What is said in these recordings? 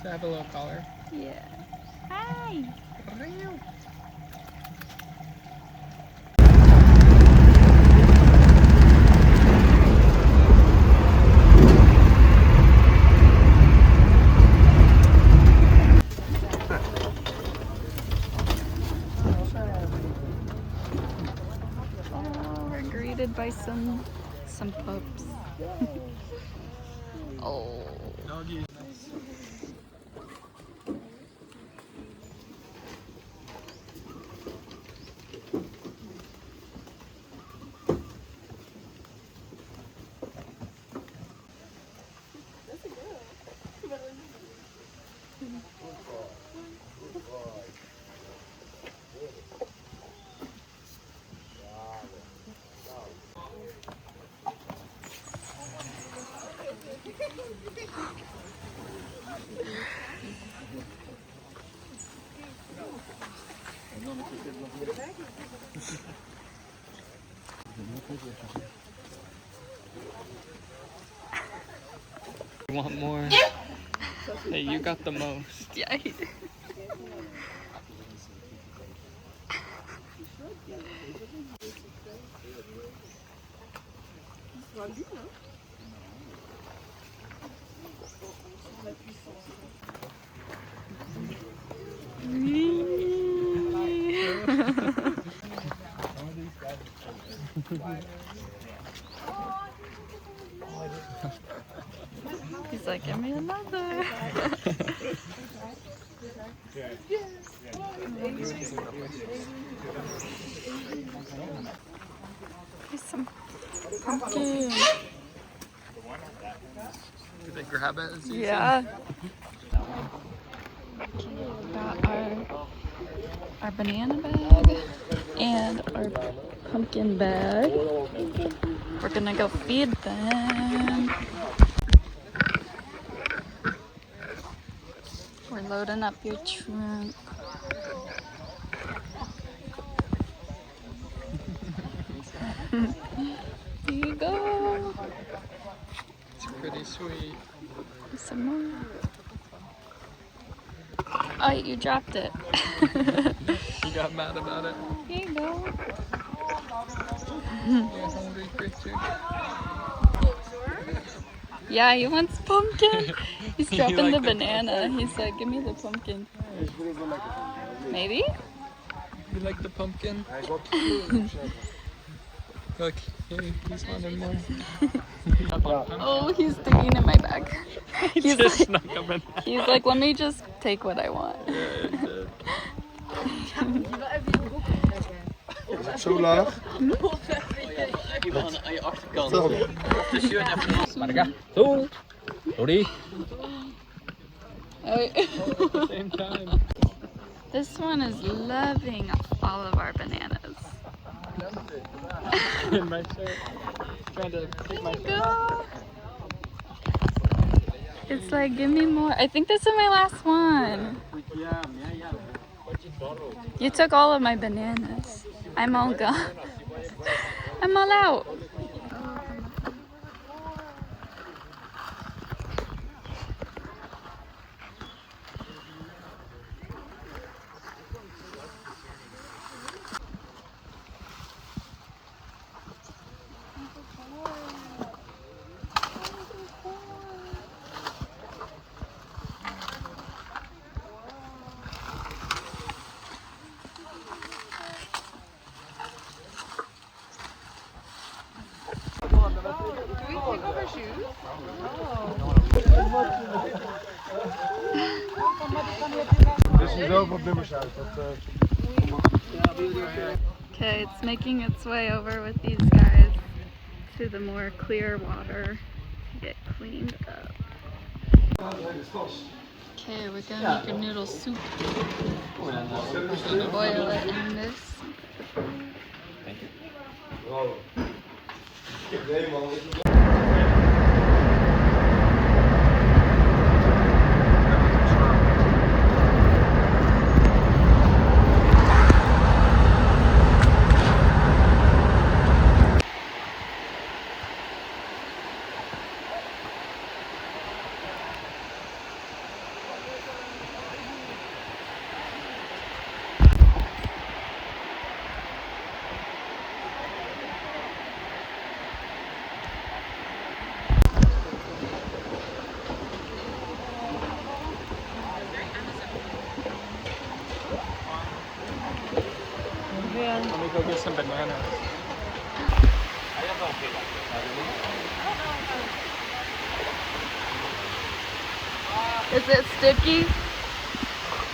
Should I have a little collar? Yeah. Hi. Oh, we're greeted by some pups. Oh. Doggy. You want more? Hey, you got the most. Yeah, he did. He's like, give me another. Here's some pumpkin. Did they grab it as easy? Yeah. Okay, we got our banana bag and our pumpkin bag. We're gonna go feed them. We're loading up your trunk. Here you go. It's pretty sweet. Some more. Oh, you dropped it. You got mad about it? Here you go. You're hungry creature. Yeah, he wants pumpkin. He's You dropping like the the banana. He's like, give me the pumpkin. Maybe? You like the pumpkin? Look, he's wanting more. Oh, he's digging in my bag. He's just like, snuck up in. he's like, let me just take what I want. Zo laag. Even aan je achterkant. De shirt even. Maar zo. Sorry. Same time. This one is loving all of our bananas. In my shirt. Trying to take my shirt. Go. It's like, give me more. I think this is my last one. You took all of my bananas. I'm all gone. I'm all out. Okay, it's making its way over with these guys to the more clear water to get cleaned up. Okay, we're gonna make a noodle soup. Boil it in this. Let me go get some bananas. Is it sticky?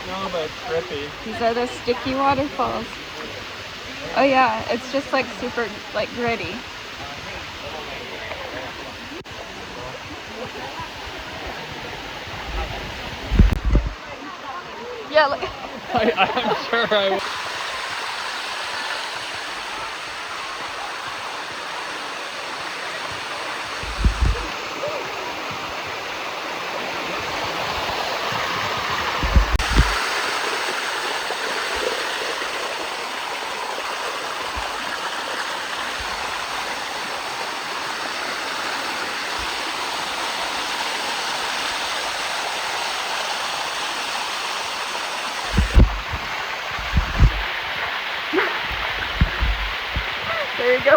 No, but it's drippy. These are the sticky waterfalls. Oh yeah, it's just like super like gritty. Yeah, like I'm sure I will. there you go.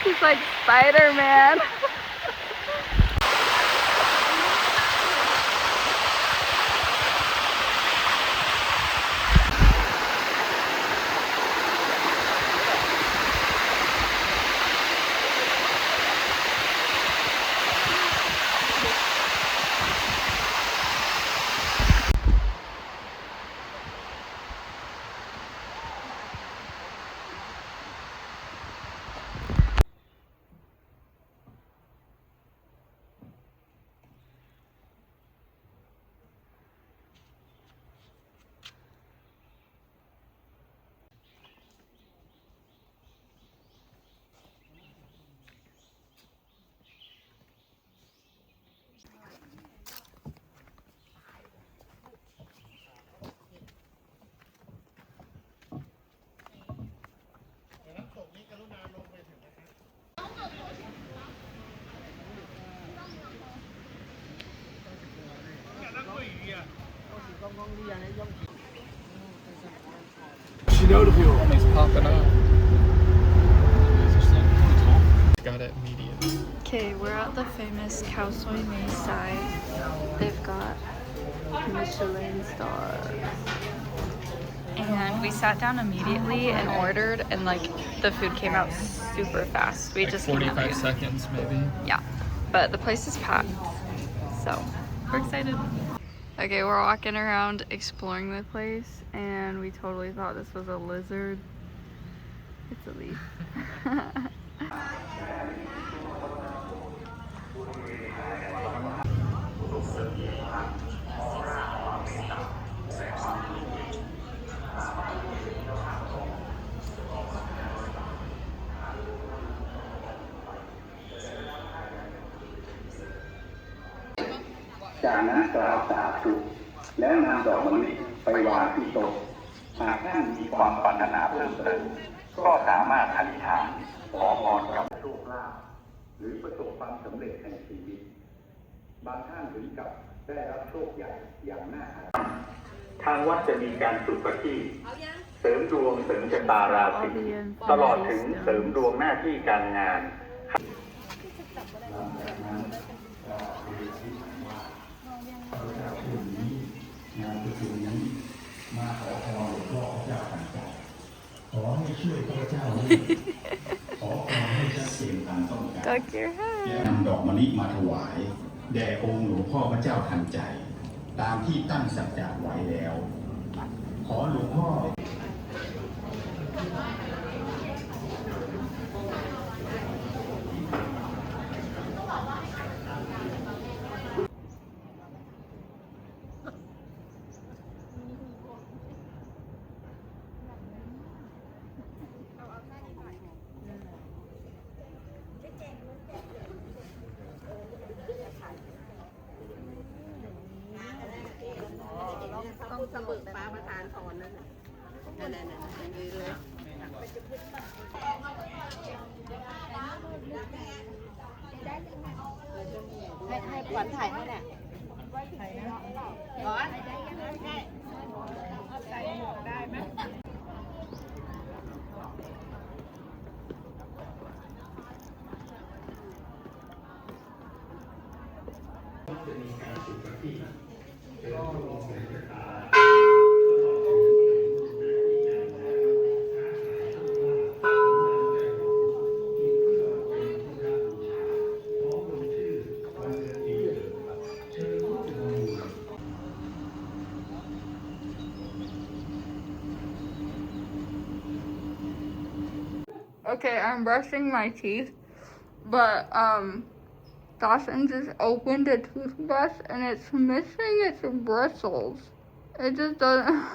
He's like Spider-Man. He's popping up. Got it immediately. Okay, we're at the famous Khao Soi Mae side. They've got Michelin stars. And we sat down immediately and ordered, and like the food came out super fast. We Like just 45 seconds maybe. Yeah, but the place is packed, so we're excited. Okay, we're walking around exploring the place, and we totally thought this was a lizard. It's a leaf.จากนั้นกล่าวสาธุแล้วนำดอกมะลิไปวางที่โต๊ะหากท่านมีความปรารถนาเพิ่มเติมก็สามารถอธิษฐานขอพรกับโชคลาภหรือประสบความสำเร็จในชีวิตบางท่านถึงกับได้รับโชคใหญ่อย่างน่าอัศจรรย์ทางวัดจะมีการฝึกปฏิเสริมดวงเสริมชะตาราศีตลอดถึงเสริมดวงหน้าที่การงานมาขอพรหลวงพ่อพระเจ้าทันใจขอให้ช่วยพระเจ้าขอพรให้ชัดเจนตามต้องการและนำดอกมะลิมาถวายแด่องค์หลวงพ่อพระเจ้าทันใจตามที่ตั้งสัจจะไว้แล้วขอหลวงพ่อต้องเสมอฟ้าประทานพรนั่นน่ะนั่นยืนเลยให้ขวัญถ่ายให้น่ะขวัญใส่หมวกได้ไหมจะมีการฝึกปฏิเสริมดวงเสริมชะตาตลอด Okay, I'm brushing my teeth, but Dawson just opened a toothbrush and it's missing its bristles. It just doesn't.